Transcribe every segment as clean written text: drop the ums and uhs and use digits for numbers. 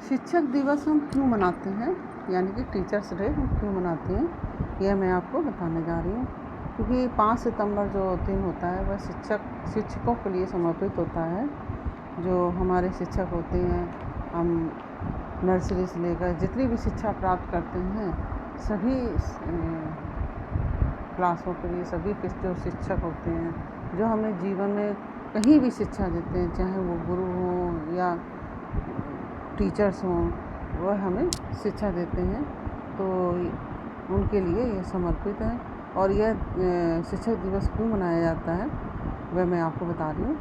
शिक्षक दिवस हम क्यों मनाते हैं, यानी कि टीचर्स डे हम क्यों मनाते हैं, यह मैं आपको बताने जा रही हूँ। क्योंकि 5 सितंबर जो दिन होता है वह शिक्षकों के लिए समर्पित होता है। जो हमारे शिक्षक होते हैं, हम नर्सरी से लेकर जितनी भी शिक्षा प्राप्त करते हैं सभी क्लासों के लिए, सभी के जो शिक्षक होते हैं जो हमें जीवन में कहीं भी शिक्षा देते हैं, चाहे वो गुरु हों या टीचर्स हों, वह हमें शिक्षा देते हैं, तो उनके लिए यह समर्पित है। और यह शिक्षक दिवस क्यों मनाया जाता है वह मैं आपको बता रही हूँ।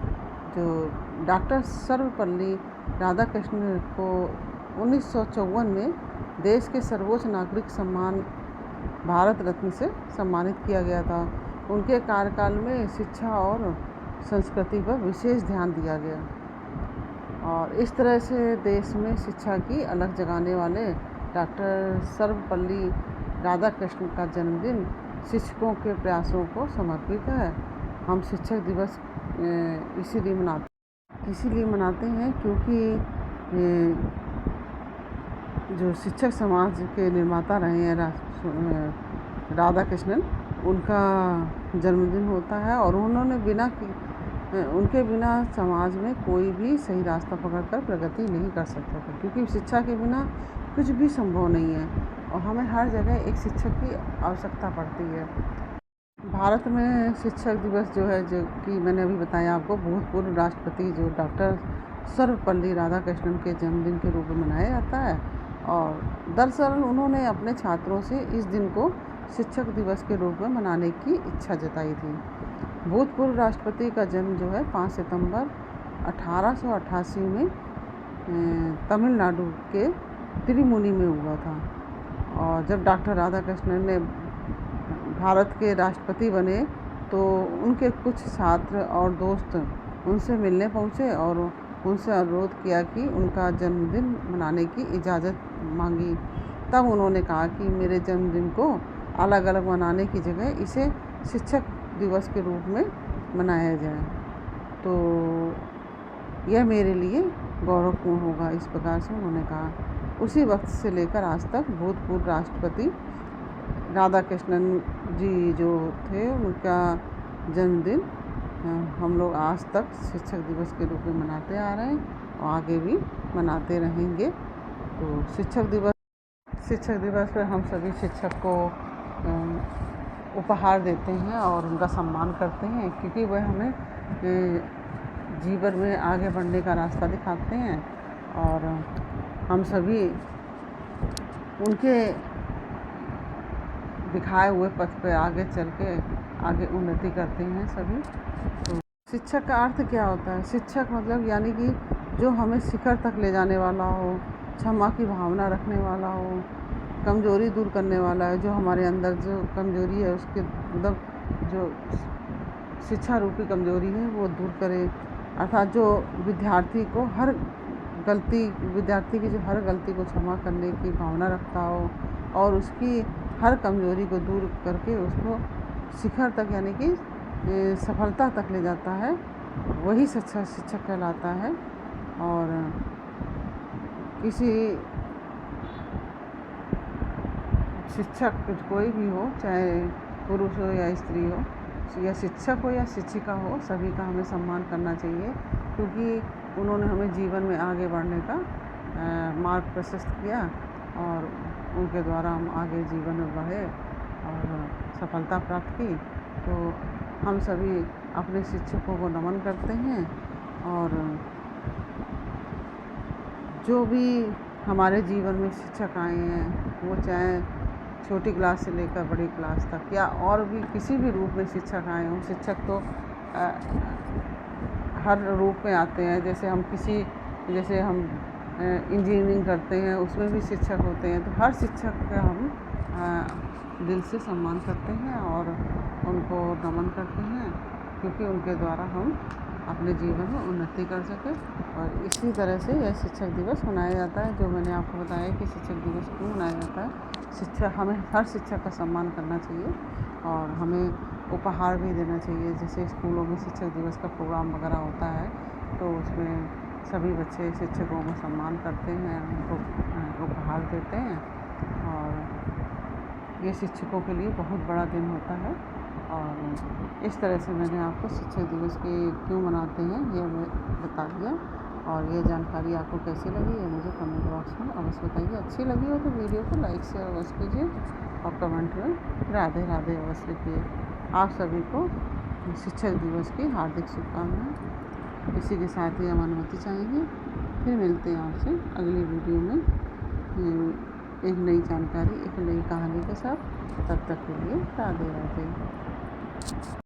जो डॉक्टर सर्वपल्ली राधाकृष्णन को 1954 में देश के सर्वोच्च नागरिक सम्मान भारत रत्न से सम्मानित किया गया था। उनके कार्यकाल में शिक्षा और संस्कृति पर विशेष ध्यान दिया गया और इस तरह से देश में शिक्षा की अलग जगाने वाले डॉक्टर सर्वपल्ली राधाकृष्णन का जन्मदिन शिक्षकों के प्रयासों को समर्पित है। हम शिक्षक दिवस इसीलिए मनाते हैं क्योंकि जो शिक्षक समाज के निर्माता रहे हैं राधाकृष्णन, उनका जन्मदिन होता है और उनके बिना समाज में कोई भी सही रास्ता पकड़कर प्रगति नहीं कर सकता था, क्योंकि शिक्षा के बिना कुछ भी संभव नहीं है और हमें हर जगह एक शिक्षक की आवश्यकता पड़ती है। भारत में शिक्षक दिवस जो है, जो कि मैंने अभी बताया आपको, भूतपूर्व राष्ट्रपति जो डॉक्टर सर्वपल्ली राधाकृष्णन के जन्मदिन के रूप में मनाया जाता है। और दरअसल उन्होंने अपने छात्रों से इस दिन को शिक्षक दिवस के रूप में मनाने की इच्छा जताई थी। भूतपूर्व राष्ट्रपति का जन्म जो है 5 सितंबर 1888 में तमिलनाडु के तिरुमुनी में हुआ था। और जब डॉक्टर राधाकृष्णन ने भारत के राष्ट्रपति बने तो उनके कुछ छात्र और दोस्त उनसे मिलने पहुँचे और उनसे अनुरोध किया कि उनका जन्मदिन मनाने की इजाज़त मांगी। तब उन्होंने कहा कि मेरे जन्मदिन को अलग अलग मनाने की जगह इसे शिक्षक दिवस के रूप में मनाया जाए, तो यह मेरे लिए गौरवपूर्ण होगा। इस प्रकार से उन्होंने कहा। उसी वक्त से लेकर आज तक भूतपूर्व राष्ट्रपति राधाकृष्णन जी जो थे, उनका जन्मदिन हम लोग आज तक शिक्षक दिवस के रूप में मनाते आ रहे हैं और आगे भी मनाते रहेंगे। तो शिक्षक दिवस पर हम सभी शिक्षक को उपहार देते हैं और उनका सम्मान करते हैं, क्योंकि वह हमें जीवन में आगे बढ़ने का रास्ता दिखाते हैं और हम सभी उनके दिखाए हुए पथ पर आगे चल के आगे उन्नति करते हैं सभी। तो शिक्षक का अर्थ क्या होता है? शिक्षक मतलब यानी कि जो हमें शिखर तक ले जाने वाला हो, क्षमा की भावना रखने वाला हो, कमज़ोरी दूर करने वाला है। जो हमारे अंदर जो कमज़ोरी है उसके मतलब जो शिक्षा रूपी कमज़ोरी है वो दूर करे, अर्थात जो विद्यार्थी की जो हर गलती को क्षमा करने की भावना रखता हो और उसकी हर कमज़ोरी को दूर करके उसको शिखर तक यानी कि सफलता तक ले जाता है, वही सच्चा शिक्षक कहलाता है। और किसी शिक्षक कोई भी हो, चाहे पुरुष हो या स्त्री हो, या शिक्षक हो या शिक्षिका हो, सभी का हमें सम्मान करना चाहिए, क्योंकि उन्होंने हमें जीवन में आगे बढ़ने का मार्ग प्रशस्त किया और उनके द्वारा हम आगे जीवन में बढ़े और सफलता प्राप्त की। तो हम सभी अपने शिक्षकों को नमन करते हैं और जो भी हमारे जीवन में शिक्षक आए हैं, वो चाहे छोटी क्लास से लेकर बड़ी क्लास तक या और भी किसी भी रूप में शिक्षक आए हों, शिक्षक तो हर रूप में आते हैं। जैसे हम इंजीनियरिंग करते हैं, उसमें भी शिक्षक होते हैं। तो हर शिक्षक का हम दिल से सम्मान करते हैं और उनको नमन करते हैं, क्योंकि उनके द्वारा हम अपने जीवन में उन्नति कर सकें। और इसी तरह से यह शिक्षक दिवस मनाया जाता है। जो मैंने आपको बताया कि शिक्षक दिवस क्यों मनाया जाता है, हमें हर शिक्षक का सम्मान करना चाहिए और हमें उपहार भी देना चाहिए। जैसे स्कूलों में शिक्षक दिवस का प्रोग्राम वगैरह होता है तो उसमें सभी बच्चे शिक्षकों का सम्मान करते हैं, उनको उपहार देते हैं। और ये शिक्षकों के लिए बहुत बड़ा दिन होता है। और इस तरह से मैंने आपको शिक्षक दिवस के क्यों मनाते हैं ये बता दिया। और ये जानकारी आपको कैसी लगी ये मुझे कमेंट बॉक्स में अवश्य बताइए। अच्छी लगी हो तो वीडियो को लाइक शेयर अवश्य कीजिए और कमेंट में राधे राधे अवश्य लिखिए। आप सभी को शिक्षक दिवस की हार्दिक शुभकामनाएं। इसी के साथ ही हम अनुमति चाहेंगे, फिर मिलते हैं आपसे अगली वीडियो में एक नई जानकारी, एक नई कहानी के साथ। तब तक के लिए राधे राधे।